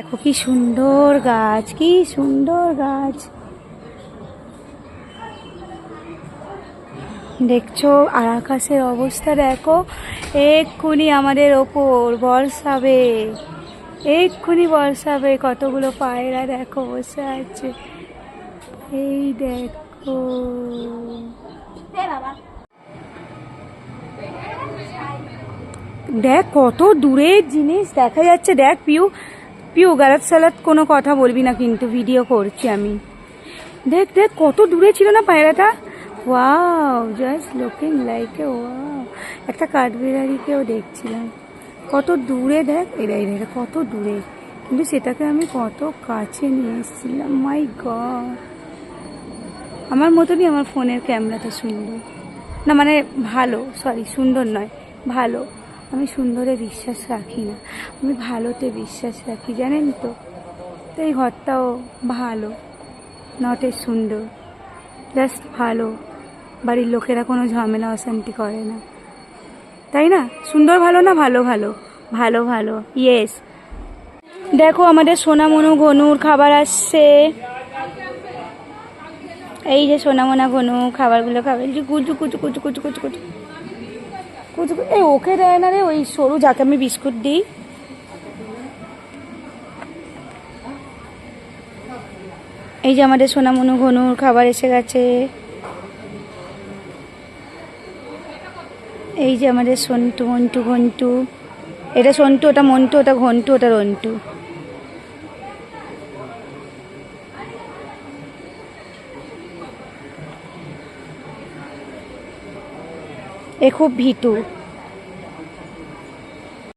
দেখো কি সুন্দর গাছ, কি সুন্দর গাছ দেখছো। আর আকাশের অবস্থা দেখো, এক্ষুনি আমাদের ওপর বর্ষাবে, এক্ষুনি বর্ষাবে। কতগুলো পায়রা দেখো বসে আছে, এই দেখো। দেখ কত দূরের জিনিস দেখা যাচ্ছে। দেখ পিউ, পিউ গালাত সালাত কোনো কথা বলবি না কিন্তু, ভিডিও করছি আমি। দেখ দেখ কত দূরে ছিল না পায়রাটা। Wow, just looking like a wow. একটা কাঠবিড়ালিকেও দেখছিলাম কত দূরে। দেখ এরা এরা কত দূরে, কিন্তু সেটাকে আমি কত কাছে নিয়ে এসেছিলাম। মাই গড, আমার মতনই আমার ফোনের ক্যামেরাটা সুন্দর না, মানে ভালো, সরি সুন্দর নয়, ভালো। আমি সুন্দরে বিশ্বাস রাখি না, আমি ভালোতে বিশ্বাস রাখি, জানেন তো। তো এই ঘরটাও ভালো, নট এ সুন্দর, জাস্ট ভালো। বাড়ির লোকেরা কোনো ঝামেলা অশান্তি করে না, তাই না? সুন্দর ভালো না, ভালো ভালো, ভালো ভালো, ইয়েস। দেখো আমাদের সোনামনু ঘনুর খাবার আসছে। এই যে সোনামোনা ঘনু খাবারগুলো খাবে, কুচু কুচু কুচু কুচু কুচু কুচু কুচু। এই ওকে দেয় না রে, ওই সরু যাকে আমি বিস্কুট দিই। এই যে আমাদের সোনামনু ঘনুর খাবার এসে গেছে। এই যে আমাদের সন্টু মন্টু ঘন্টু, এটা সন্টু, ওটা মন্টু, ওটা ঘন্টু, ওটা রন্টু। এ খুব ভীতু।